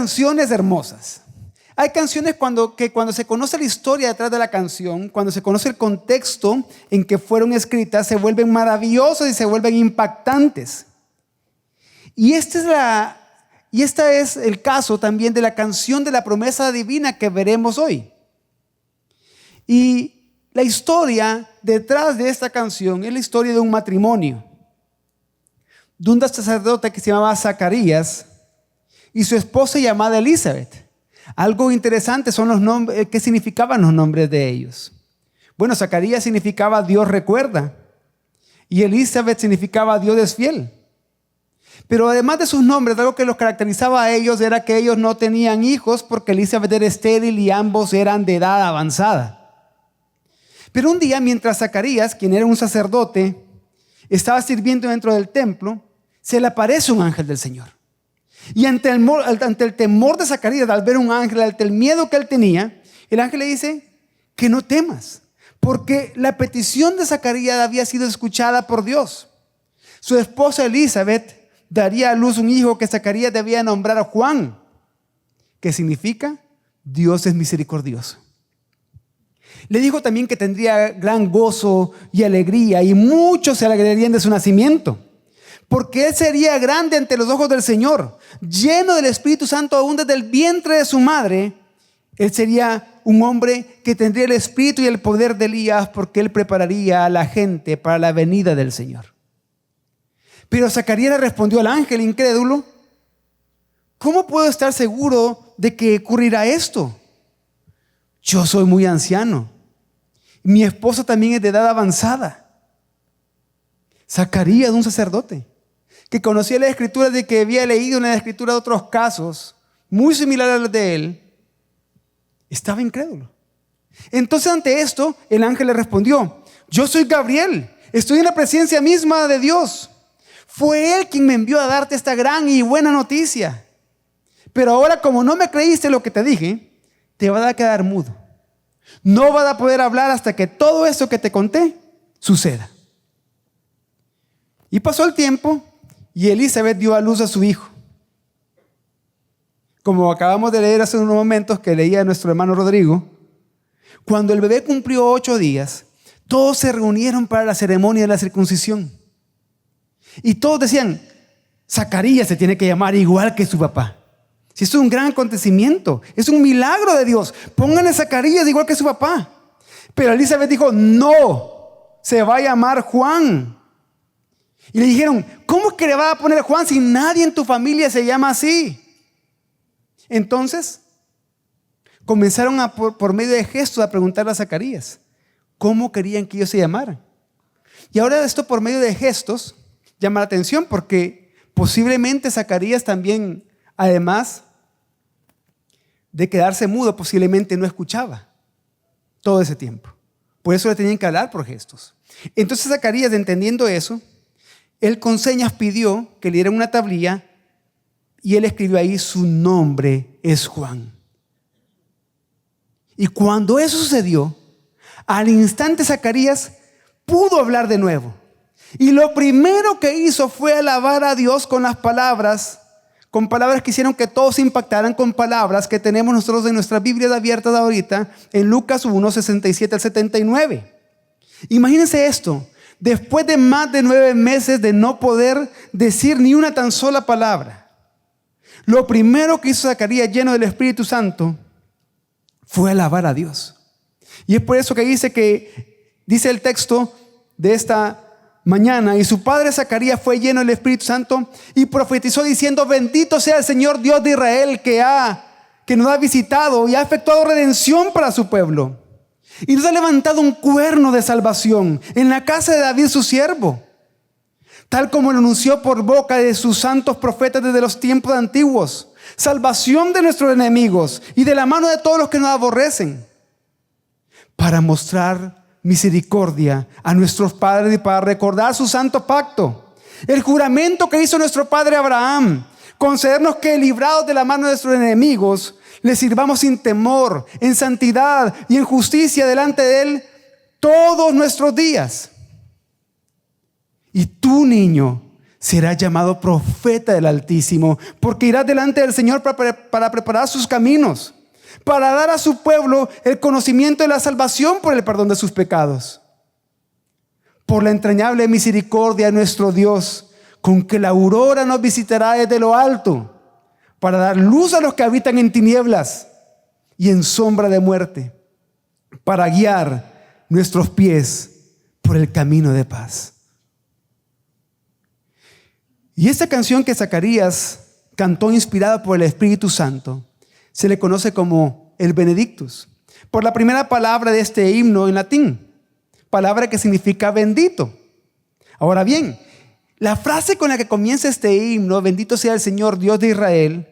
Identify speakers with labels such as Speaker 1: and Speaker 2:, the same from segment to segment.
Speaker 1: canciones hermosas. Hay canciones que cuando se conoce la historia detrás de la canción, cuando se conoce el contexto en que fueron escritas, se vuelven maravillosas y se vuelven impactantes. Y este es el caso también de la canción de la promesa divina que veremos hoy. Y la historia detrás de esta canción es la historia de un matrimonio, de un sacerdote que se llamaba Zacarías y su esposa llamada Elizabeth. Algo interesante son los nombres, ¿qué significaban los nombres de ellos? Bueno, Zacarías significaba Dios recuerda y Elizabeth significaba Dios es fiel. Pero además de sus nombres, algo que los caracterizaba a ellos era que ellos no tenían hijos porque Elizabeth era estéril y ambos eran de edad avanzada. Pero un día, mientras Zacarías, quien era un sacerdote, estaba sirviendo dentro del templo, se le aparece un ángel del Señor. Y ante el temor de Zacarías al ver un ángel, ante el miedo que él tenía, el ángel le dice que no temas, porque la petición de Zacarías había sido escuchada por Dios. Su esposa Elizabeth daría a luz un hijo que Zacarías debía nombrar a Juan, que significa Dios es misericordioso. Le dijo también que tendría gran gozo y alegría y muchos se alegrarían de su nacimiento. Porque él sería grande ante los ojos del Señor, lleno del Espíritu Santo aún desde el vientre de su madre. Él sería un hombre que tendría el espíritu y el poder de Elías, porque él prepararía a la gente para la venida del Señor. Pero Zacarías le respondió al ángel incrédulo: ¿cómo puedo estar seguro de que ocurrirá esto? Yo soy muy anciano. Mi esposa también es de edad avanzada. Zacarías, un sacerdote que conocía las escrituras y que había leído en la escritura de otros casos muy similares a los de él, estaba incrédulo. Entonces ante esto el ángel le respondió: yo soy Gabriel, estoy en la presencia misma de Dios. Fue él quien me envió a darte esta gran y buena noticia. Pero ahora, como no me creíste lo que te dije, te vas a quedar mudo. No vas a poder hablar hasta que todo eso que te conté suceda. Y pasó el tiempo y Elizabeth dio a luz a su hijo. Como acabamos de leer hace unos momentos que leía nuestro hermano Rodrigo, cuando el bebé cumplió 8 días, todos se reunieron para la ceremonia de la circuncisión. Y todos decían: Zacarías se tiene que llamar igual que su papá. Si esto es un gran acontecimiento, es un milagro de Dios, pónganle Zacarías igual que su papá. Pero Elizabeth dijo: no, se va a llamar Juan. Y le dijeron: ¿cómo es que le va a poner Juan si nadie en tu familia se llama así? Entonces comenzaron por medio de gestos a preguntarle a Zacarías cómo querían que ellos se llamaran. Y ahora esto por medio de gestos llama la atención, porque posiblemente Zacarías también, además de quedarse mudo, posiblemente no escuchaba todo ese tiempo. Por eso le tenían que hablar por gestos. Entonces Zacarías, entendiendo eso, él con señas pidió que le dieran una tablilla y él escribió ahí: su nombre es Juan. Y cuando eso sucedió, al instante Zacarías pudo hablar de nuevo. Y lo primero que hizo fue alabar a Dios con palabras que hicieron que todos se impactaran, con palabras que tenemos nosotros en nuestras Biblias abiertas ahorita, en Lucas 1, 67 al 79. Imagínense esto: después de más de 9 meses de no poder decir ni una tan sola palabra, lo primero que hizo Zacarías, lleno del Espíritu Santo, fue alabar a Dios. Y es por eso que dice el texto de esta mañana: y su padre Zacarías fue lleno del Espíritu Santo y profetizó diciendo: bendito sea el Señor Dios de Israel, que nos ha visitado y ha efectuado redención para su pueblo, y nos ha levantado un cuerno de salvación en la casa de David su siervo, tal como lo anunció por boca de sus santos profetas desde los tiempos antiguos, salvación de nuestros enemigos y de la mano de todos los que nos aborrecen, para mostrar misericordia a nuestros padres y para recordar su santo pacto, el juramento que hizo nuestro padre Abraham, concedernos que, librados de la mano de nuestros enemigos, le sirvamos sin temor, en santidad y en justicia delante de él todos nuestros días. Y tú, niño, será llamado profeta del Altísimo, porque irá delante del Señor para preparar sus caminos, para dar a su pueblo el conocimiento de la salvación por el perdón de sus pecados. Por la entrañable misericordia de nuestro Dios, con que la aurora nos visitará desde lo alto, para dar luz a los que habitan en tinieblas y en sombra de muerte, para guiar nuestros pies por el camino de paz. Y esta canción que Zacarías cantó inspirada por el Espíritu Santo se le conoce como el Benedictus, por la primera palabra de este himno en latín, palabra que significa bendito. Ahora bien, la frase con la que comienza este himno, bendito sea el Señor Dios de Israel,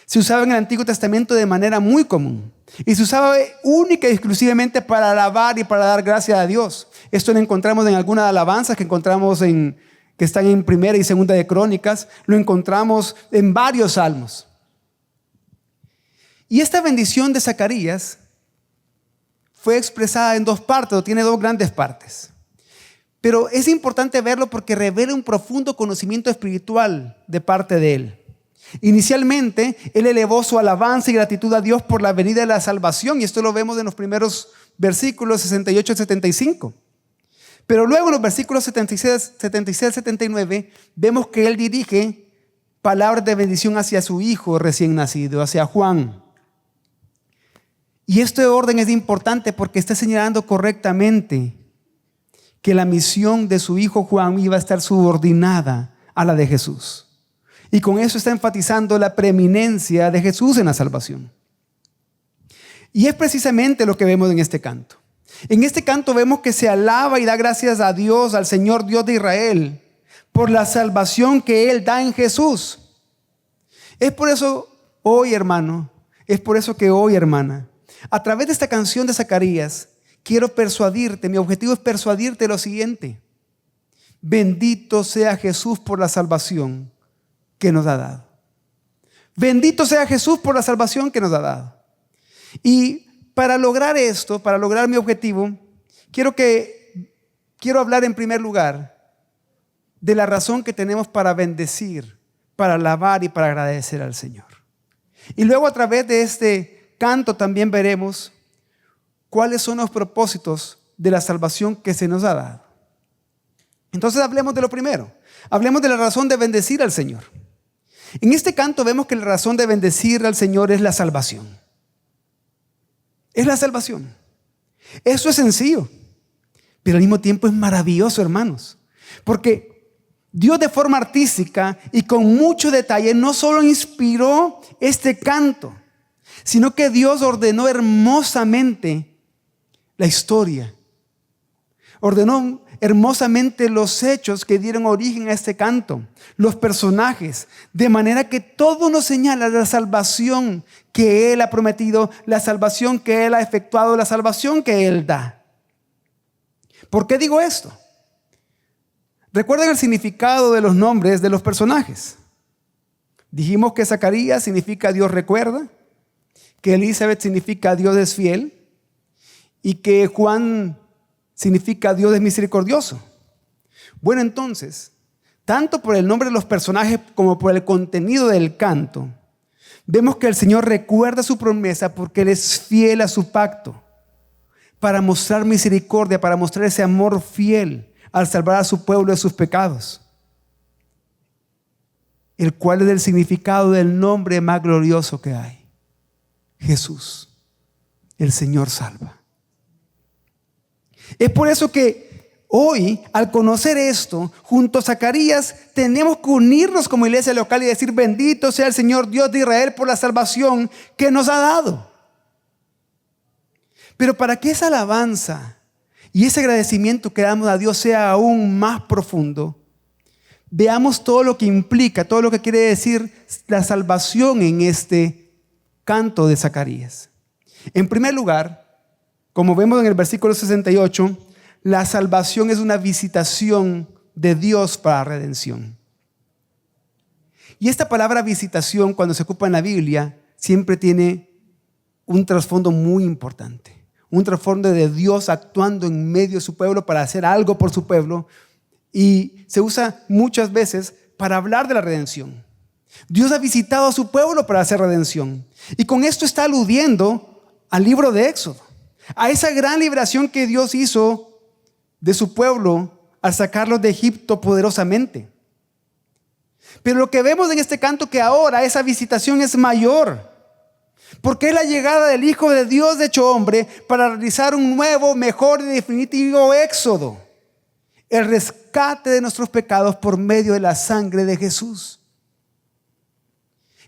Speaker 1: se usaba en el Antiguo Testamento de manera muy común y se usaba única y exclusivamente para alabar y para dar gracias a Dios. Esto lo encontramos en algunas alabanzas que que están en Primera y Segunda de Crónicas, lo encontramos en varios salmos. Y esta bendición de Zacarías fue expresada en dos partes, o tiene dos grandes partes. Pero es importante verlo porque revela un profundo conocimiento espiritual de parte de él. Inicialmente, él elevó su alabanza y gratitud a Dios por la venida de la salvación, y esto lo vemos en los primeros versículos 68 al 75. Pero luego en los versículos 76 al 79, vemos que él dirige palabras de bendición hacia su hijo recién nacido, hacia Juan. Y este orden es importante porque está señalando correctamente que la misión de su hijo Juan iba a estar subordinada a la de Jesús. Y con eso está enfatizando la preeminencia de Jesús en la salvación. Y es precisamente lo que vemos en este canto. En este canto vemos que se alaba y da gracias a Dios, al Señor Dios de Israel, por la salvación que Él da en Jesús. Es por eso hoy, hermano, es por eso que hoy, hermana, a través de esta canción de Zacarías, quiero persuadirte, mi objetivo es persuadirte lo siguiente: bendito sea Jesús por la salvación que nos ha dado. Bendito sea Jesús por la salvación que nos ha dado. Y para lograr esto, para lograr mi objetivo, quiero hablar en primer lugar de la razón que tenemos para bendecir, para alabar y para agradecer al Señor. Y luego a través de este canto también veremos cuáles son los propósitos de la salvación que se nos ha dado. Entonces hablemos de lo primero. Hablemos de la razón de bendecir al Señor. En este canto vemos que la razón de bendecir al Señor es la salvación. Es la salvación. Eso es sencillo, pero al mismo tiempo es maravilloso, hermanos. Porque Dios, de forma artística y con mucho detalle, no solo inspiró este canto, sino que Dios ordenó hermosamente la historia. Ordenó hermosamente los hechos que dieron origen a este canto, los personajes, de manera que todo nos señala la salvación que Él ha prometido, la salvación que Él ha efectuado, la salvación que Él da. ¿Por qué digo esto? Recuerden el significado de los nombres de los personajes. Dijimos que Zacarías significa Dios recuerda, que Elizabeth significa Dios es fiel y que Juan significa Dios es misericordioso. Bueno, entonces, tanto por el nombre de los personajes como por el contenido del canto, vemos que el Señor recuerda su promesa porque Él es fiel a su pacto para mostrar misericordia, para mostrar ese amor fiel al salvar a su pueblo de sus pecados, el cual es el significado del nombre más glorioso que hay: Jesús, el Señor salva. Es por eso que hoy, al conocer esto, junto a Zacarías, tenemos que unirnos como iglesia local y decir: bendito sea el Señor Dios de Israel por la salvación que nos ha dado. Pero para que esa alabanza y ese agradecimiento que damos a Dios sea aún más profundo, veamos todo lo que implica, todo lo que quiere decir la salvación en este canto de Zacarías. En primer lugar, como vemos en el versículo 68, la salvación es una visitación de Dios para redención. Y esta palabra visitación, cuando se ocupa en la Biblia, siempre tiene un trasfondo muy importante. Un trasfondo de Dios actuando en medio de su pueblo para hacer algo por su pueblo y se usa muchas veces para hablar de la redención. Dios ha visitado a su pueblo para hacer redención. Y con esto está aludiendo al libro de Éxodo, a esa gran liberación que Dios hizo de su pueblo al sacarlos de Egipto poderosamente. Pero lo que vemos en este canto que ahora esa visitación es mayor, porque es la llegada del Hijo de Dios hecho hombre para realizar un nuevo, mejor y definitivo éxodo. El rescate de nuestros pecados por medio de la sangre de Jesús.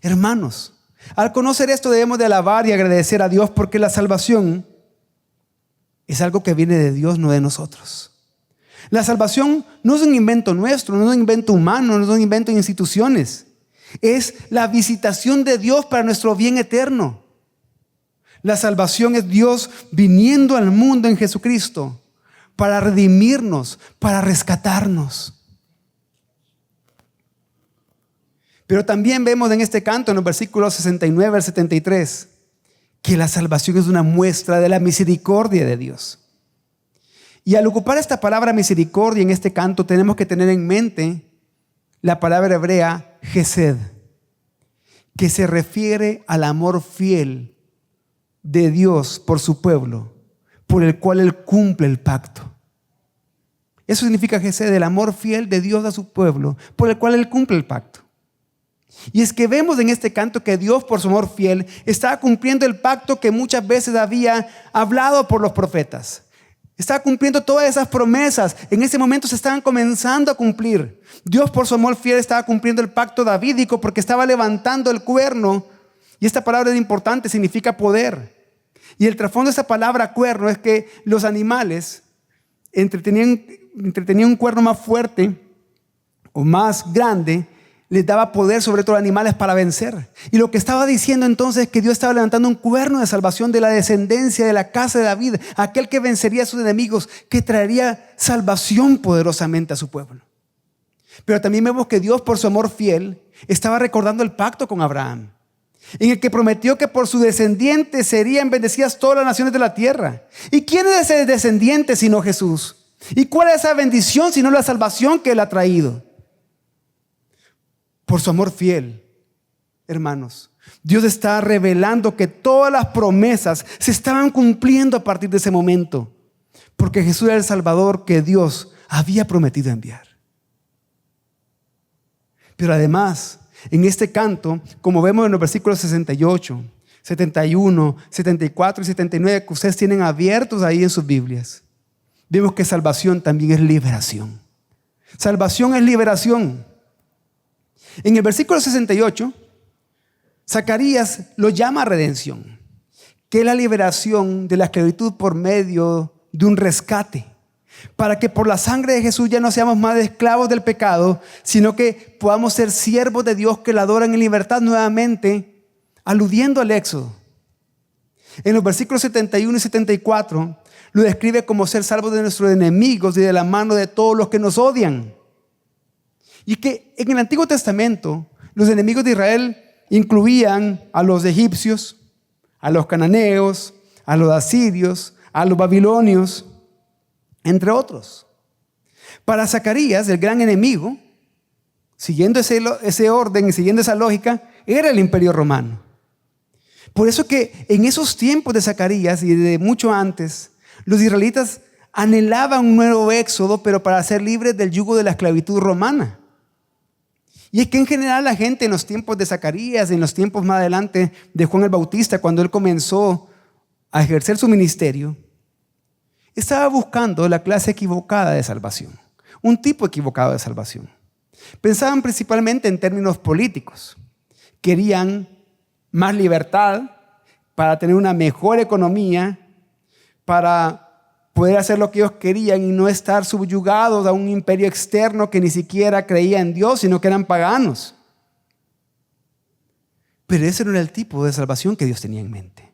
Speaker 1: Hermanos, al conocer esto debemos de alabar y agradecer a Dios, porque la salvación es algo que viene de Dios, no de nosotros. La salvación no es un invento nuestro, no es un invento humano, no es un invento de instituciones. Es la visitación de Dios para nuestro bien eterno. La salvación es Dios viniendo al mundo en Jesucristo para redimirnos, para rescatarnos. Pero también vemos en este canto, en los versículos 69 al 73, que la salvación es una muestra de la misericordia de Dios. Y al ocupar esta palabra misericordia en este canto, tenemos que tener en mente la palabra hebrea Gesed, que se refiere al amor fiel de Dios por su pueblo, por el cual Él cumple el pacto. Eso significa Gesed, el amor fiel de Dios a su pueblo, por el cual Él cumple el pacto. Y es que vemos en este canto que Dios, por su amor fiel, está cumpliendo el pacto que muchas veces había hablado por los profetas. Está cumpliendo todas esas promesas. En ese momento se estaban comenzando a cumplir. Dios, por su amor fiel, estaba cumpliendo el pacto davídico porque estaba levantando el cuerno. Y esta palabra es importante, significa poder. Y el trasfondo de esa palabra cuerno es que los animales entretenían un cuerno más fuerte o más grande, les daba poder sobre todos los animales para vencer. Y lo que estaba diciendo entonces es que Dios estaba levantando un cuerno de salvación de la descendencia de la casa de David, aquel que vencería a sus enemigos, que traería salvación poderosamente a su pueblo. Pero también vemos que Dios, por su amor fiel, estaba recordando el pacto con Abraham, en el que prometió que por su descendiente serían bendecidas todas las naciones de la tierra. ¿Y quién es ese descendiente sino Jesús? ¿Y cuál es esa bendición sino la salvación que Él ha traído? Por su amor fiel, hermanos, Dios está revelando que todas las promesas se estaban cumpliendo a partir de ese momento, porque Jesús era el Salvador que Dios había prometido enviar. Pero además, en este canto, como vemos en los versículos 68, 71, 74 y 79, que ustedes tienen abiertos ahí en sus Biblias, vemos que salvación también es liberación. Salvación es liberación. En el versículo 68, Zacarías lo llama redención, que es la liberación de la esclavitud por medio de un rescate, para que por la sangre de Jesús ya no seamos más esclavos del pecado, sino que podamos ser siervos de Dios que la adoran en libertad nuevamente, aludiendo al Éxodo. En los versículos 71 y 74 lo describe como ser salvos de nuestros enemigos y de la mano de todos los que nos odian. Y que en el Antiguo Testamento los enemigos de Israel incluían a los egipcios, a los cananeos, a los asirios, a los babilonios, entre otros. Para Zacarías, el gran enemigo, siguiendo ese orden y siguiendo esa lógica, era el Imperio Romano. Por eso que en esos tiempos de Zacarías y de mucho antes, los israelitas anhelaban un nuevo éxodo, pero para ser libres del yugo de la esclavitud romana. Y es que en general la gente en los tiempos de Zacarías, en los tiempos más adelante de Juan el Bautista, cuando él comenzó a ejercer su ministerio, estaba buscando la clase equivocada de salvación, un tipo equivocado de salvación. Pensaban principalmente en términos políticos. Querían más libertad para tener una mejor economía, para poder hacer lo que ellos querían y no estar subyugados a un imperio externo que ni siquiera creía en Dios, sino que eran paganos. Pero ese no era el tipo de salvación que Dios tenía en mente.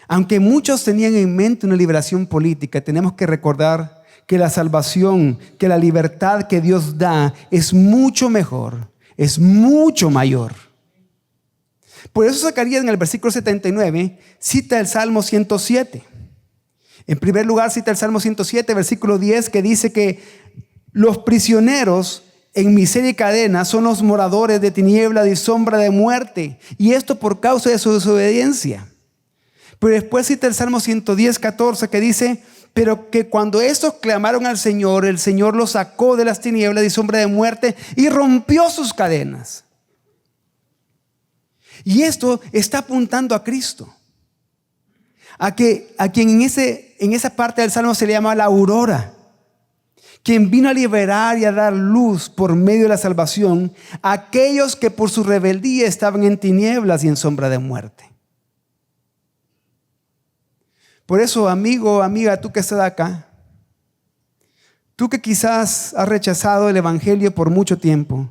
Speaker 1: Aunque muchos tenían en mente una liberación política, tenemos que recordar que la salvación, que la libertad que Dios da es mucho mejor, es mucho mayor. Por eso Zacarías en el versículo 79 cita el Salmo 107. En primer lugar cita el Salmo 107, versículo 10, que dice que Los prisioneros en miseria y cadena son los moradores de tinieblas y sombra de muerte. Y esto por causa de su desobediencia. Pero después cita el Salmo 110, 14 que dice: pero que cuando estos clamaron al Señor, el Señor los sacó de las tinieblas y sombra de muerte y rompió sus cadenas. Y esto está apuntando a Cristo. A quien en esa parte del Salmo se le llama la aurora. Quien vino a liberar y a dar luz por medio de la salvación a aquellos que por su rebeldía estaban en tinieblas y en sombra de muerte. Por eso, amigo, amiga, tú que estás acá, tú que quizás has rechazado el evangelio por mucho tiempo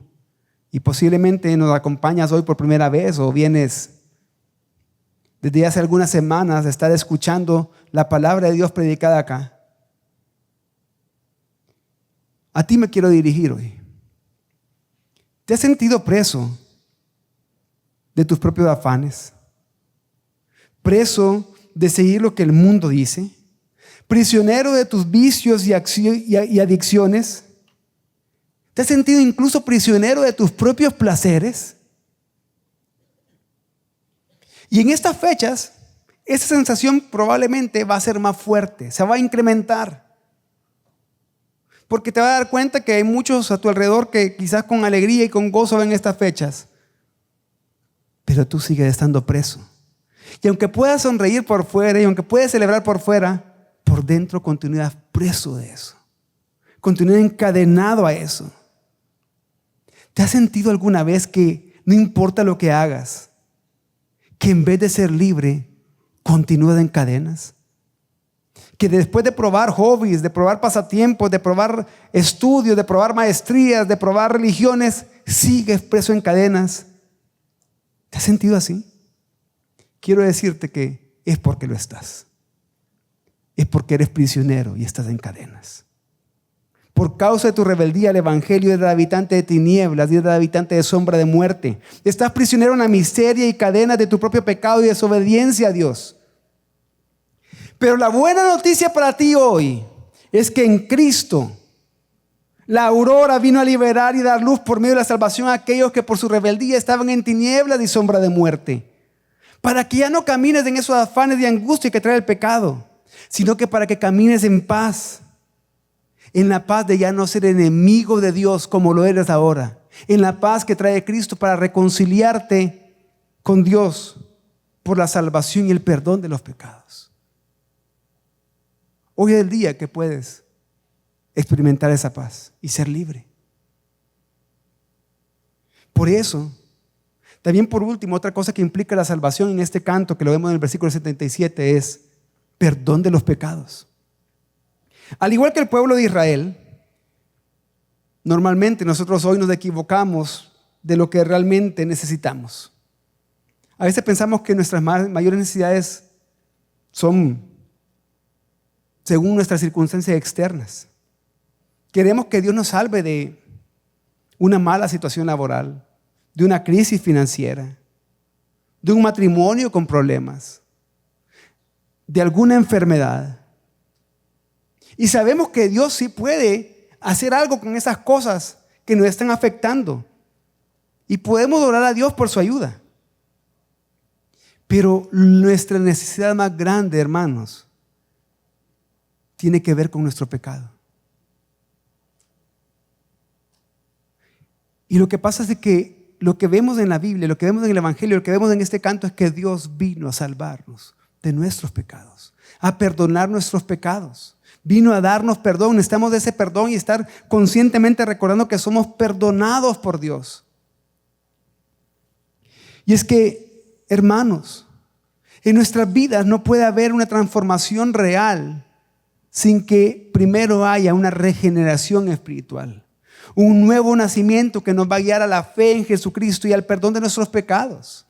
Speaker 1: y posiblemente nos acompañas hoy por primera vez o vienes desde hace algunas semanas de estar escuchando la palabra de Dios predicada acá. A ti me quiero dirigir hoy. ¿Te has sentido preso de tus propios afanes? ¿Preso de seguir lo que el mundo dice? ¿Prisionero de tus vicios y adicciones? ¿Te has sentido incluso prisionero de tus propios placeres? Y en estas fechas, esa sensación probablemente va a ser más fuerte, se va a incrementar. Porque te vas a dar cuenta que hay muchos a tu alrededor que quizás con alegría y con gozo ven estas fechas. Pero tú sigues estando preso. Y aunque puedas sonreír por fuera y aunque puedas celebrar por fuera, por dentro continúas preso de eso. Continúas encadenado a eso. ¿Te has sentido alguna vez que no importa lo que hagas, que en vez de ser libre, continúas en cadenas? Que después de probar hobbies, de probar pasatiempos, de probar estudios, de probar maestrías, de probar religiones, sigues preso en cadenas. ¿Te has sentido así? Quiero decirte que es porque lo estás. Es porque eres prisionero y estás en cadenas. Por causa de tu rebeldía, el evangelio es de habitante de tinieblas y es de habitante de sombra de muerte. Estás prisionero en la miseria y cadenas de tu propio pecado y desobediencia a Dios. Pero la buena noticia para ti hoy es que en Cristo la aurora vino a liberar y dar luz por medio de la salvación a aquellos que por su rebeldía estaban en tinieblas y sombra de muerte. Para que ya no camines en esos afanes de angustia que trae el pecado, sino que para que camines en paz. En la paz de ya no ser enemigo de Dios como lo eres ahora. En la paz que trae Cristo para reconciliarte con Dios por la salvación y el perdón de los pecados. Hoy es el día que puedes experimentar esa paz y ser libre. Por eso, también por último, otra cosa que implica la salvación en este canto, que lo vemos en el versículo 77, es perdón de los pecados. Al igual que el pueblo de Israel, normalmente nosotros hoy nos equivocamos de lo que realmente necesitamos. A veces pensamos que nuestras mayores necesidades son según nuestras circunstancias externas. Queremos que Dios nos salve de una mala situación laboral, de una crisis financiera, de un matrimonio con problemas, de alguna enfermedad. Y sabemos que Dios sí puede hacer algo con esas cosas que nos están afectando. Y podemos orar a Dios por su ayuda. Pero nuestra necesidad más grande, hermanos, tiene que ver con nuestro pecado. Y lo que pasa es que lo que vemos en la Biblia, lo que vemos en el Evangelio, lo que vemos en este canto es que Dios vino a salvarnos de nuestros pecados, a perdonar nuestros pecados. Vino a darnos perdón. Necesitamos de ese perdón y estar conscientemente recordando que somos perdonados por Dios. Y es que, hermanos, en nuestras vidas no puede haber una transformación real sin que primero haya una regeneración espiritual, un nuevo nacimiento que nos va a guiar a la fe en Jesucristo y al perdón de nuestros pecados.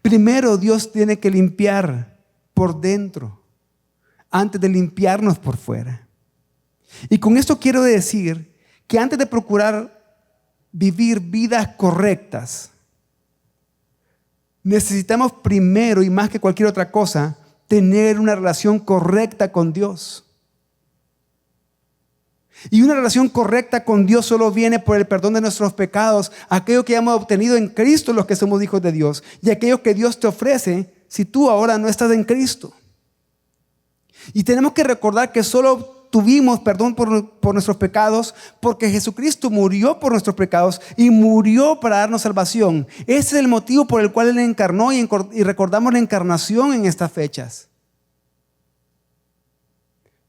Speaker 1: Primero Dios tiene que limpiar por dentro antes de limpiarnos por fuera. Y con esto quiero decir que antes de procurar vivir vidas correctas, necesitamos primero y más que cualquier otra cosa, tener una relación correcta con Dios. Y una relación correcta con Dios solo viene por el perdón de nuestros pecados, aquello que hemos obtenido en Cristo los que somos hijos de Dios, y aquello que Dios te ofrece si tú ahora no estás en Cristo. Y tenemos que recordar que solo tuvimos perdón por nuestros pecados porque Jesucristo murió por nuestros pecados y murió para darnos salvación. Ese es el motivo por el cual Él encarnó y recordamos la encarnación en estas fechas.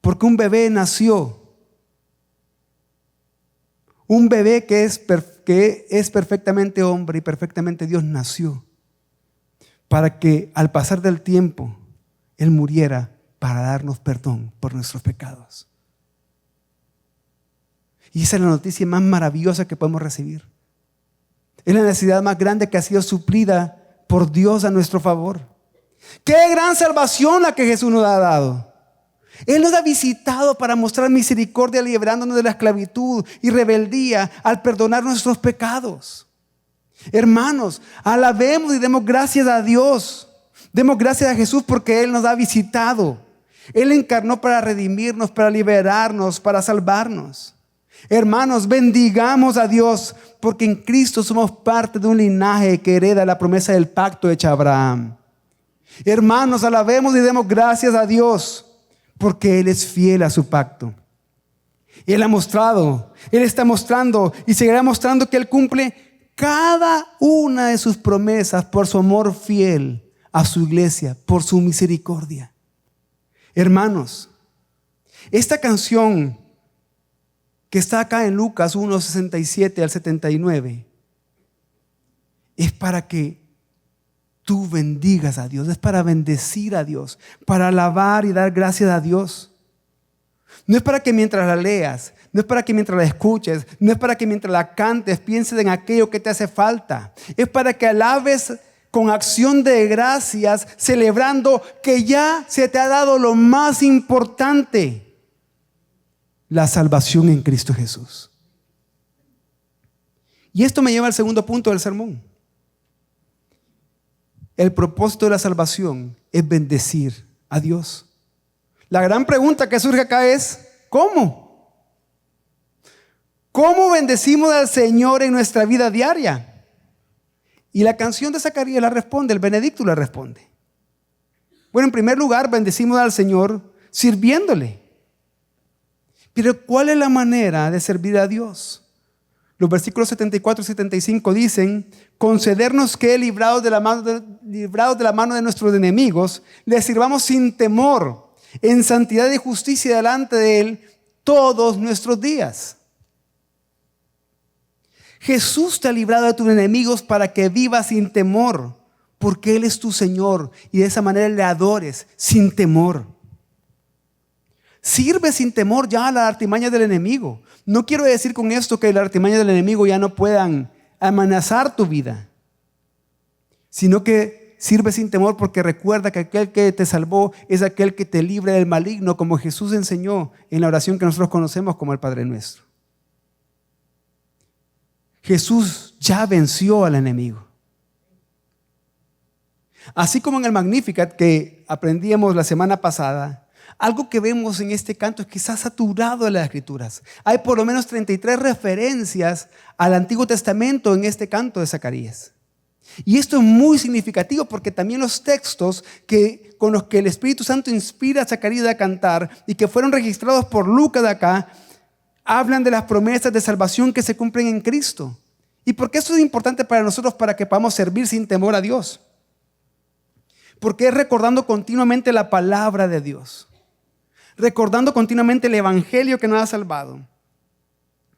Speaker 1: Porque un bebé nació. Un bebé que es perfectamente hombre y perfectamente Dios nació para que al pasar del tiempo Él muriera para darnos perdón por nuestros pecados. Y esa es la noticia más maravillosa que podemos recibir. Es la necesidad más grande que ha sido suplida por Dios a nuestro favor. ¡Qué gran salvación la que Jesús nos ha dado! Él nos ha visitado para mostrar misericordia, librándonos de la esclavitud y rebeldía al perdonar nuestros pecados. Hermanos, alabemos y demos gracias a Dios. Demos gracias a Jesús porque Él nos ha visitado. Él encarnó para redimirnos, para liberarnos, para salvarnos. Hermanos, bendigamos a Dios porque en Cristo somos parte de un linaje que hereda la promesa del pacto hecha a Abraham. Hermanos, alabemos y demos gracias a Dios porque Él es fiel a su pacto. Él ha mostrado, Él está mostrando y seguirá mostrando que Él cumple cada una de sus promesas por su amor fiel a su iglesia, por su misericordia. Hermanos, esta canción que está acá en Lucas 1, 67 al 79 es para que tú bendigas a Dios, es para bendecir a Dios, para alabar y dar gracias a Dios. No es para que mientras la leas, no es para que mientras la escuches, no es para que mientras la cantes pienses en aquello que te hace falta. Es para que alabes con acción de gracias, celebrando que ya se te ha dado lo más importante, la salvación en Cristo Jesús. Y esto me lleva al segundo punto del sermón. El propósito de la salvación es bendecir a Dios. La gran pregunta que surge acá es, ¿cómo? ¿Cómo bendecimos al Señor en nuestra vida diaria? Y la canción de Zacarías la responde, el Benedicto la responde. Bueno, en primer lugar, bendecimos al Señor sirviéndole. Pero ¿cuál es la manera de servir a Dios? Los versículos 74 y 75 dicen, concedernos que, librados de la mano de nuestros enemigos, les sirvamos sin temor, en santidad y justicia delante de Él todos nuestros días. Jesús te ha librado de tus enemigos para que vivas sin temor, porque Él es tu Señor y de esa manera le adores sin temor. Sirve sin temor ya a las artimañas del enemigo. No quiero decir con esto que las artimañas del enemigo ya no puedan amenazar tu vida, sino que sirve sin temor porque recuerda que aquel que te salvó es aquel que te libra del maligno, como Jesús enseñó en la oración que nosotros conocemos como el Padre Nuestro. Jesús ya venció al enemigo. Así como en el Magnificat que aprendíamos la semana pasada, algo que vemos en este canto es que está saturado de las Escrituras. Hay por lo menos 33 referencias al Antiguo Testamento en este canto de Zacarías. Y esto es muy significativo porque también los textos con los que el Espíritu Santo inspira a Zacarías a cantar y que fueron registrados por Lucas de acá, hablan de las promesas de salvación que se cumplen en Cristo. ¿Y por qué esto es importante para nosotros para que podamos servir sin temor a Dios? Porque es recordando continuamente la palabra de Dios. Recordando continuamente el evangelio que nos ha salvado,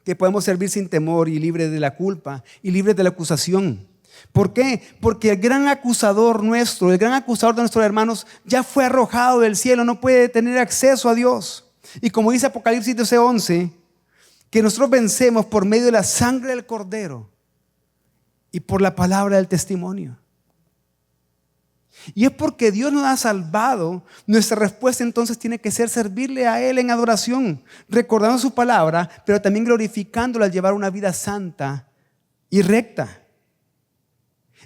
Speaker 1: que podemos servir sin temor y libres de la culpa y libres de la acusación. ¿Por qué? Porque el gran acusador nuestro, el gran acusador de nuestros hermanos ya fue arrojado del cielo, no puede tener acceso a Dios. Y como dice Apocalipsis 12:11, que nosotros vencemos por medio de la sangre del Cordero y por la palabra del testimonio. Y es porque Dios nos ha salvado, nuestra respuesta entonces tiene que ser servirle a Él en adoración, recordando su palabra, pero también glorificándola al llevar una vida santa y recta.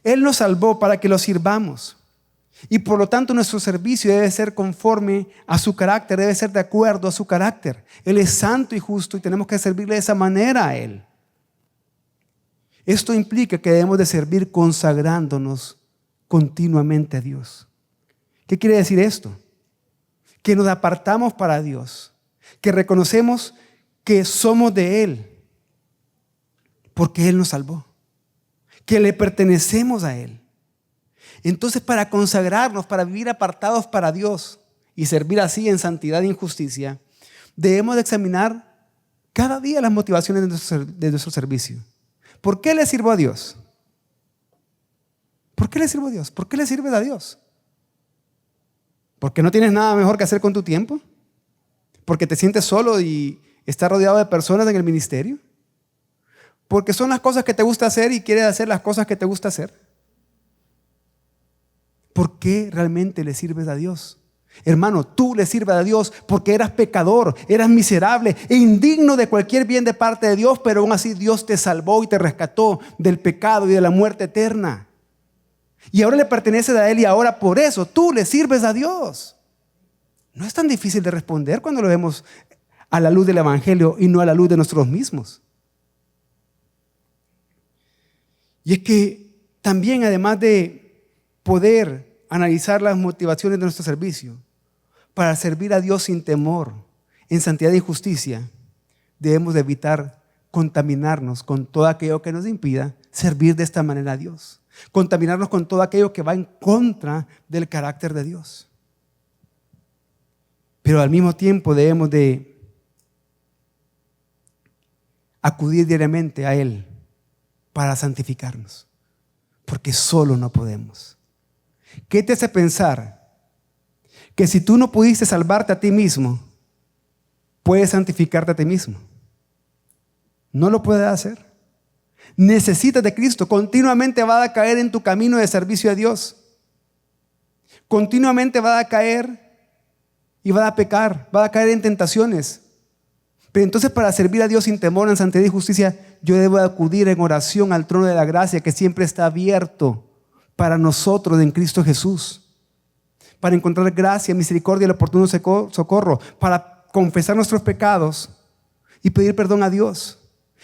Speaker 1: Él nos salvó para que lo sirvamos. Y por lo tanto nuestro servicio debe ser conforme a su carácter, debe ser de acuerdo a su carácter. Él es santo y justo y tenemos que servirle de esa manera a Él. Esto implica que debemos de servir consagrándonos continuamente a Dios. ¿Qué quiere decir esto? Que nos apartamos para Dios, que reconocemos que somos de Él, porque Él nos salvó, que le pertenecemos a Él. Entonces, para consagrarnos, para vivir apartados para Dios y servir así en santidad y en justicia, debemos de examinar cada día las motivaciones de nuestro servicio. ¿Por qué le sirvo a Dios? ¿Por qué le sirvo a Dios? ¿Por qué le sirves a Dios? ¿Porque no tienes nada mejor que hacer con tu tiempo? ¿Porque te sientes solo y estás rodeado de personas en el ministerio? ¿Porque son las cosas que te gusta hacer y quieres hacer las cosas que te gusta hacer? ¿Por qué realmente le sirves a Dios? Hermano, tú le sirves a Dios porque eras pecador, eras miserable e indigno de cualquier bien de parte de Dios, pero aún así Dios te salvó y te rescató del pecado y de la muerte eterna. Y ahora le perteneces a Él y ahora por eso tú le sirves a Dios. No es tan difícil de responder cuando lo vemos a la luz del Evangelio y no a la luz de nosotros mismos. Y es que también, además de poder analizar las motivaciones de nuestro servicio, para servir a Dios sin temor, en santidad y justicia, debemos de evitar contaminarnos con todo aquello que nos impida servir de esta manera a Dios. Contaminarnos con todo aquello que va en contra del carácter de Dios. Pero al mismo tiempo debemos de acudir diariamente a Él para santificarnos, porque solo no podemos. ¿Qué te hace pensar que si tú no pudiste salvarte a ti mismo, puedes santificarte a ti mismo? No lo puedes hacer. Necesitas de Cristo. Continuamente va a caer en tu camino de servicio a Dios. Continuamente va a caer y va a pecar, va a caer en tentaciones. Pero entonces, para servir a Dios sin temor, en santidad y justicia, yo debo acudir en oración al trono de la gracia que siempre está abierto para nosotros en Cristo Jesús, para encontrar gracia, misericordia y el oportuno socorro, para confesar nuestros pecados y pedir perdón a Dios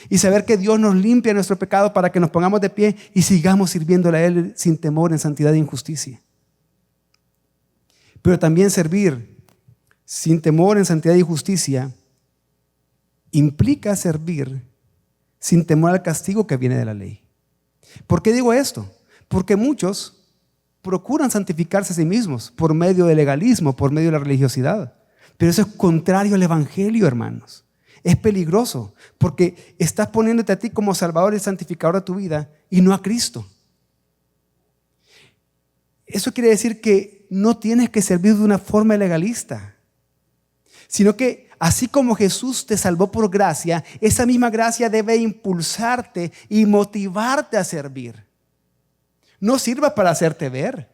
Speaker 1: y saber que Dios nos limpia nuestro pecado para que nos pongamos de pie y sigamos sirviéndole a Él sin temor, en santidad y en justicia. Pero también servir sin temor, en santidad y justicia implica servir sin temor al castigo que viene de la ley. ¿Por qué digo esto? Porque muchos procuran santificarse a sí mismos por medio del legalismo, por medio de la religiosidad. Pero eso es contrario al Evangelio, hermanos. Es peligroso porque estás poniéndote a ti como Salvador y santificador de tu vida y no a Cristo. Eso quiere decir que no tienes que servir de una forma legalista, sino que así como Jesús te salvó por gracia, esa misma gracia debe impulsarte y motivarte a servir. No sirvas para hacerte ver.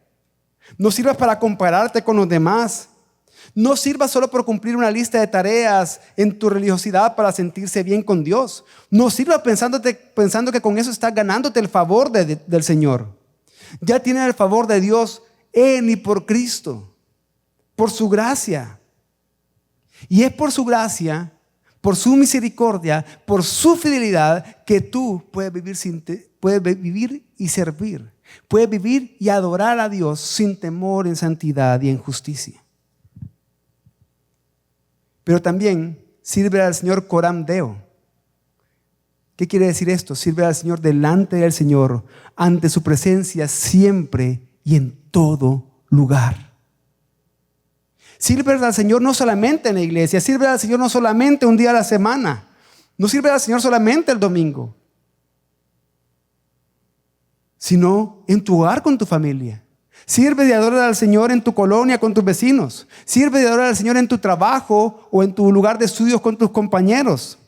Speaker 1: No sirvas para compararte con los demás. No sirvas solo por cumplir una lista de tareas en tu religiosidad para sentirse bien con Dios. No sirvas pensando que con eso estás ganándote el favor del Señor. Ya tienes el favor de Dios en y por Cristo, por su gracia. Y es por su gracia, por su misericordia, por su fidelidad que tú puedes vivir y servir. Puedes vivir y adorar a Dios sin temor, en santidad y en justicia. Pero también sirve al Señor coram Deo. ¿Qué quiere decir esto? Sirve al Señor delante del Señor, ante su presencia siempre y en todo lugar. Sirve al Señor no solamente en la iglesia, sirve al Señor no solamente un día a la semana, no sirve al Señor solamente el domingo, sino en tu hogar con tu familia. Sirve de adorar al Señor en tu colonia con tus vecinos. Sirve de adorar al Señor en tu trabajo o en tu lugar de estudios con tus compañeros.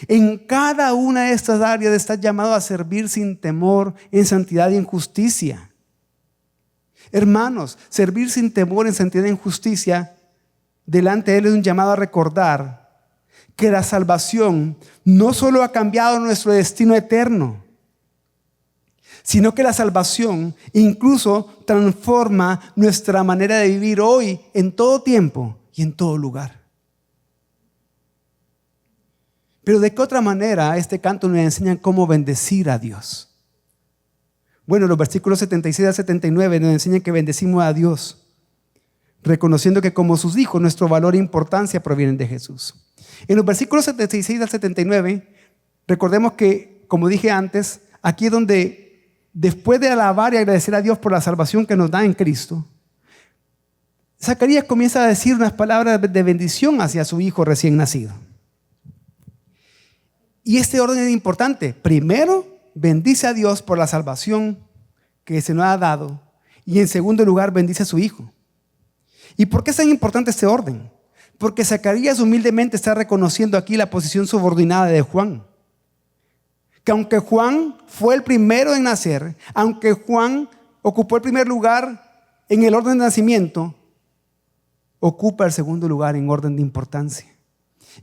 Speaker 1: En cada una de estas áreas estás llamado a servir sin temor, en santidad y en justicia. Hermanos, servir sin temor, en santidad y en justicia, delante de Él es un llamado a recordar que la salvación no solo ha cambiado nuestro destino eterno, sino que la salvación incluso transforma nuestra manera de vivir hoy, en todo tiempo y en todo lugar. Pero ¿de qué otra manera este canto nos enseña cómo bendecir a Dios? Bueno, los versículos 76 al 79 nos enseñan que bendecimos a Dios, reconociendo que como sus hijos nuestro valor e importancia provienen de Jesús. En los versículos 76 al 79, recordemos que, como dije antes, aquí es donde, después de alabar y agradecer a Dios por la salvación que nos da en Cristo, Zacarías comienza a decir unas palabras de bendición hacia su hijo recién nacido. Y este orden es importante. Primero, bendice a Dios por la salvación que se nos ha dado. Y en segundo lugar, bendice a su hijo. ¿Y por qué es tan importante este orden? Porque Zacarías humildemente está reconociendo aquí la posición subordinada de Juan. Que aunque Juan fue el primero en nacer, aunque Juan ocupó el primer lugar en el orden de nacimiento, ocupa el segundo lugar en orden de importancia.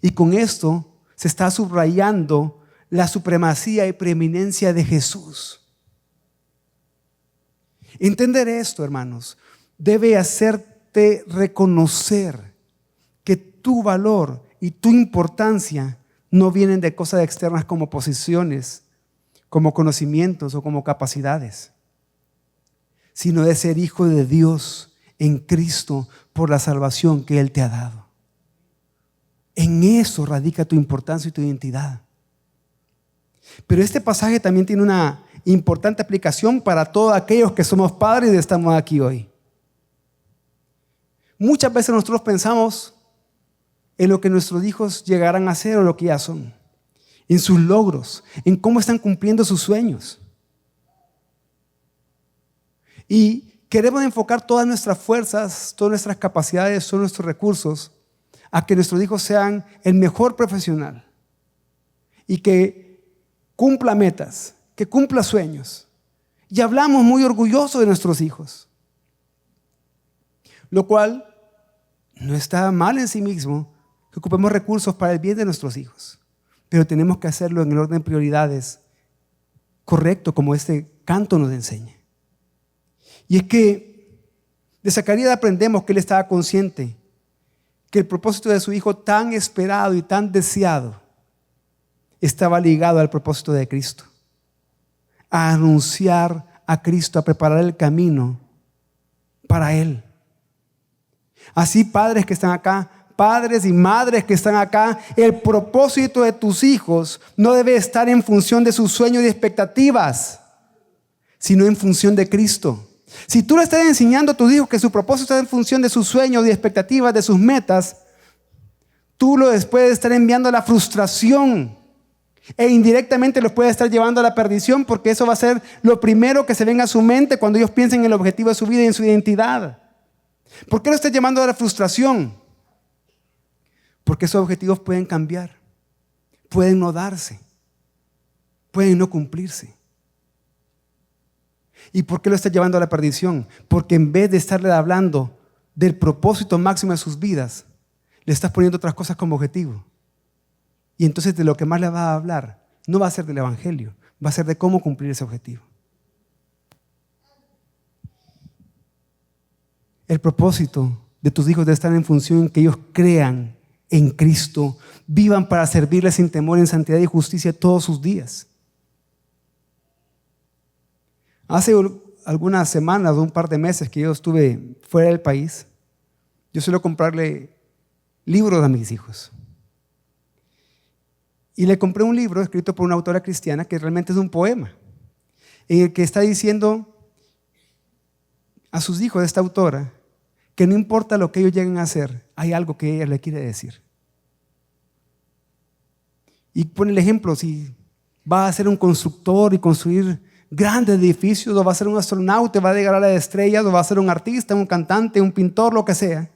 Speaker 1: Y con esto se está subrayando la supremacía y preeminencia de Jesús. Entender esto, hermanos, debe hacerte reconocer que tu valor y tu importancia no vienen de cosas externas como posiciones, como conocimientos o como capacidades, sino de ser hijo de Dios en Cristo por la salvación que Él te ha dado. En eso radica tu importancia y tu identidad. Pero este pasaje también tiene una importante aplicación para todos aquellos que somos padres y estamos aquí hoy. Muchas veces nosotros pensamos en lo que nuestros hijos llegarán a ser o lo que ya son, en sus logros, en cómo están cumpliendo sus sueños. Y queremos enfocar todas nuestras fuerzas, todas nuestras capacidades, todos nuestros recursos a que nuestros hijos sean el mejor profesional y que cumpla metas, que cumpla sueños. Y hablamos muy orgullosos de nuestros hijos, lo cual no está mal en sí mismo, que ocupemos recursos para el bien de nuestros hijos, pero tenemos que hacerlo en el orden de prioridades correcto, como este canto nos enseña. Y es que de Zacarías aprendemos que él estaba consciente que el propósito de su hijo tan esperado y tan deseado estaba ligado al propósito de Cristo, a anunciar a Cristo, a preparar el camino para Él. Así, padres que están acá, padres y madres que están acá, el propósito de tus hijos no debe estar en función de sus sueños y expectativas, sino en función de Cristo. Si tú le estás enseñando a tus hijos que su propósito está en función de sus sueños y expectativas, de sus metas, tú los puedes estar enviando a la frustración e indirectamente los puedes estar llevando a la perdición, porque eso va a ser lo primero que se venga a su mente cuando ellos piensen en el objetivo de su vida y en su identidad. ¿Por qué lo estás llamando a la frustración? Porque esos objetivos pueden cambiar, pueden no darse, pueden no cumplirse. ¿Y por qué lo estás llevando a la perdición? Porque en vez de estarle hablando del propósito máximo de sus vidas, le estás poniendo otras cosas como objetivo. Y entonces de lo que más le va a hablar no va a ser del evangelio, va a ser de cómo cumplir ese objetivo. El propósito de tus hijos debe estar en función en que ellos crean en Cristo, vivan para servirle sin temor, en santidad y justicia todos sus días. Hace algunas semanas o un par de meses que yo estuve fuera del país, yo suelo comprarle libros a mis hijos. Y le compré un libro escrito por una autora cristiana que realmente es un poema, en el que está diciendo a sus hijos de esta autora que no importa lo que ellos lleguen a hacer, hay algo que ella le quiere decir. Y pone el ejemplo, si va a ser un constructor y construir grandes edificios, o va a ser un astronauta, va a llegar a las estrellas, o va a ser un artista, un cantante, un pintor, lo que sea.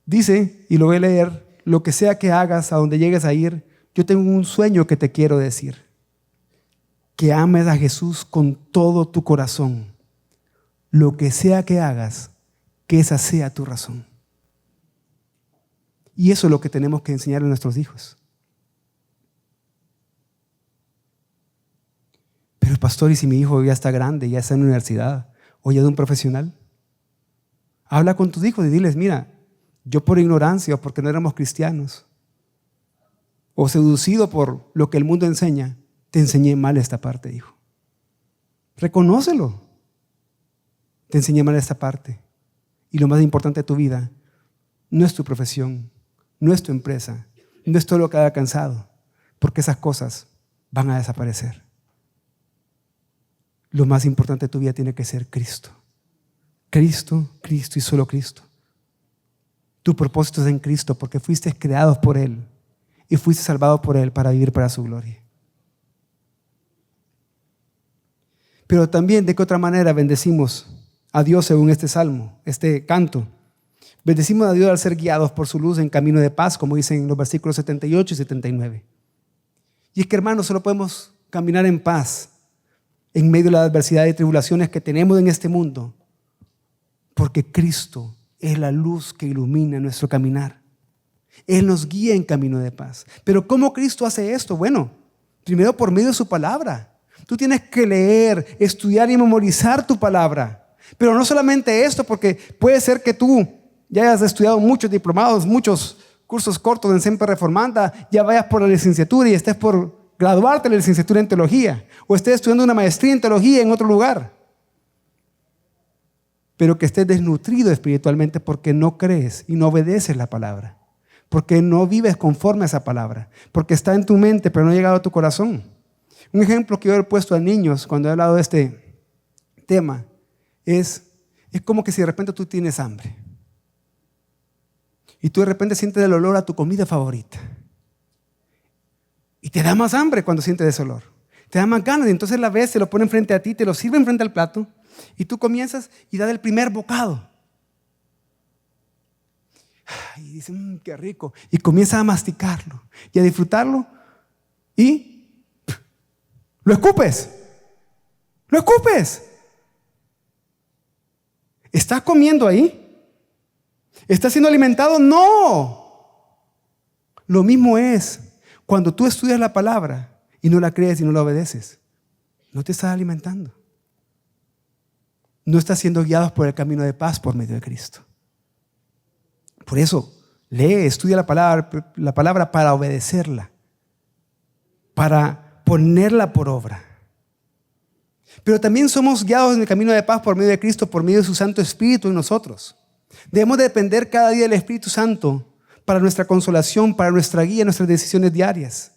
Speaker 1: Dice, y lo voy a leer, lo que sea que hagas, a donde llegues a ir, yo tengo un sueño que te quiero decir. Que ames a Jesús con todo tu corazón. Lo que sea que hagas, que esa sea tu razón. Y eso es lo que tenemos que enseñar a nuestros hijos. pastor, ¿y si mi hijo ya está grande, ya está en la universidad o ya de un profesional? Habla con tus hijos y diles, mira, yo por ignorancia o porque no éramos cristianos o seducido por lo que el mundo enseña, te enseñé mal esta parte, hijo. Reconócelo. Te enseñé mal esta parte. Y lo más importante de tu vida no es tu profesión, no es tu empresa, no es todo lo que has alcanzado, porque esas cosas van a desaparecer. Lo más importante de tu vida tiene que ser Cristo. Cristo, Cristo y solo Cristo. Tu propósito es en Cristo porque fuiste creados por Él y fuiste salvados por Él para vivir para su gloria. Pero también, ¿de qué otra manera bendecimos a Dios según este salmo, este canto? Bendecimos a Dios al ser guiados por su luz en camino de paz, como dicen los versículos 78 y 79. Y es que, hermanos, solo podemos caminar en paz en medio de la adversidad y tribulaciones que tenemos en este mundo, porque Cristo es la luz que ilumina nuestro caminar. Él nos guía en camino de paz. Pero ¿cómo Cristo hace esto? Bueno, primero por medio de su palabra. Tú tienes que leer, estudiar y memorizar tu palabra. Pero no solamente esto, porque puede ser que tú ya hayas estudiado muchos diplomados, muchos cursos cortos en Semper Reformanda, ya vayas por la licenciatura y estés por graduarte de la licenciatura en teología, o estés estudiando una maestría en teología en otro lugar. Pero que estés desnutrido espiritualmente porque no crees y no obedeces la palabra, porque no vives conforme a esa palabra, porque está en tu mente pero no ha llegado a tu corazón. Un ejemplo que yo he puesto a niños cuando he hablado de este tema es como que si de repente tú tienes hambre y tú de repente sientes el olor a tu comida favorita y te da más hambre cuando sientes ese olor, te da más ganas y entonces la ves, se lo pone enfrente a ti, te lo sirve enfrente al plato y tú comienzas y das el primer bocado y dices, qué rico, y comienzas a masticarlo y a disfrutarlo y lo escupes. Lo escupes. ¿Estás comiendo ahí? ¿Estás siendo alimentado? No. Lo mismo es cuando tú estudias la palabra y no la crees y no la obedeces. No te estás alimentando. No estás siendo guiados por el camino de paz por medio de Cristo. Por eso, lee, estudia la palabra para obedecerla, para ponerla por obra. Pero también somos guiados en el camino de paz por medio de Cristo, por medio de su Santo Espíritu en nosotros. Debemos depender cada día del Espíritu Santo para nuestra consolación, para nuestra guía, nuestras decisiones diarias.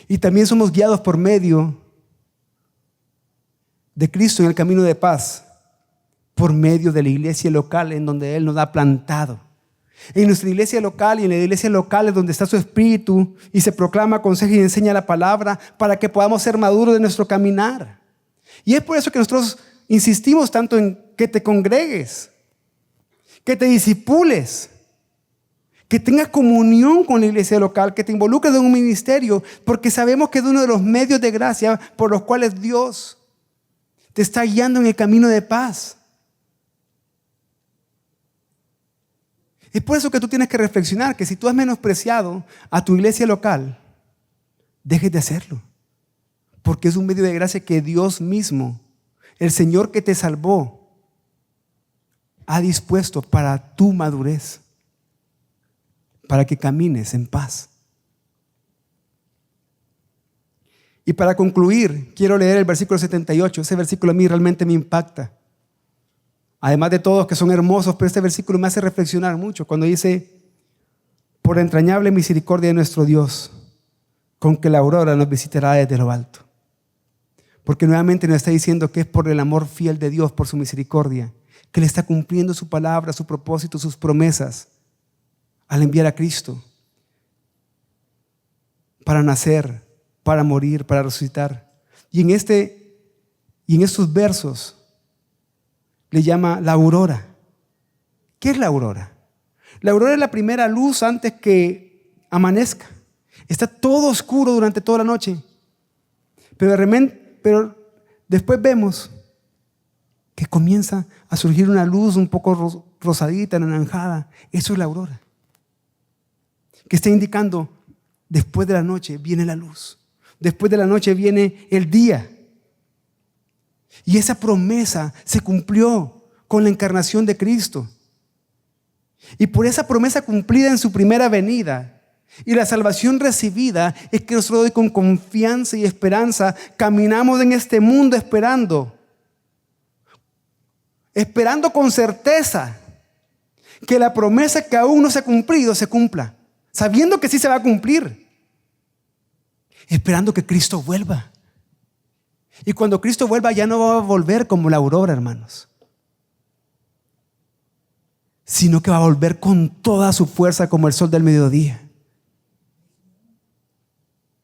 Speaker 1: Y también somos guiados por medio de Cristo en el camino de paz, por medio de la iglesia local en donde Él nos ha plantado. En nuestra iglesia local y en la iglesia local es donde está su Espíritu y se proclama, aconseja y enseña la palabra para que podamos ser maduros de nuestro caminar. Y es por eso que nosotros insistimos tanto en que te congregues, que te discipules, que tengas comunión con la iglesia local, que te involucres en un ministerio, porque sabemos que es uno de los medios de gracia por los cuales Dios te está guiando en el camino de paz. Es por eso que tú tienes que reflexionar que si tú has menospreciado a tu iglesia local, dejes de hacerlo. Porque es un medio de gracia que Dios mismo, el Señor que te salvó, ha dispuesto para tu madurez, para que camines en paz. Y para concluir, quiero leer el versículo 78. Ese versículo a mí realmente me impacta. Además de todos que son hermosos, pero este versículo me hace reflexionar mucho cuando dice, por la entrañable misericordia de nuestro Dios, con que la aurora nos visitará desde lo alto. Porque nuevamente nos está diciendo que es por el amor fiel de Dios, por su misericordia, que Él está cumpliendo su palabra, su propósito, sus promesas, al enviar a Cristo para nacer, para morir, para resucitar. Y en estos versos le llama la aurora. ¿Qué es la aurora? La aurora es la primera luz antes que amanezca. Está todo oscuro durante toda la noche. Pero después vemos que comienza a surgir una luz un poco rosadita, anaranjada. Eso es la aurora. Que está indicando, después de la noche viene la luz. después de la noche viene el día. Y esa promesa se cumplió con la encarnación de Cristo. Y por esa promesa cumplida en su primera venida y la salvación recibida es que nosotros hoy con confianza y esperanza caminamos en este mundo esperando con certeza que la promesa que aún no se ha cumplido se cumpla, sabiendo que sí se va a cumplir, esperando que Cristo vuelva. Y cuando Cristo vuelva ya no va a volver como la aurora, hermanos, sino que va a volver con toda su fuerza como el sol del mediodía.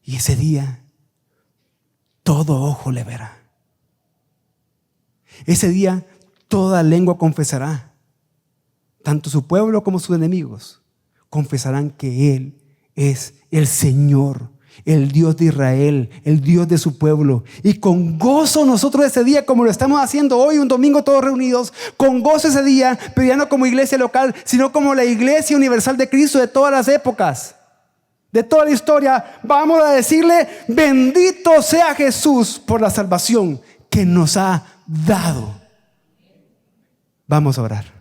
Speaker 1: Y ese día todo ojo le verá. Ese día toda lengua confesará, tanto su pueblo como sus enemigos confesarán que Él es el Señor, el Dios de Israel, el Dios de su pueblo. Y con gozo nosotros ese día, como lo estamos haciendo hoy, un domingo todos reunidos, con gozo ese día, pero ya no como iglesia local, sino como la iglesia universal de Cristo de todas las épocas, de toda la historia, vamos a decirle: bendito sea Jesús por la salvación que nos ha dado. Vamos a orar.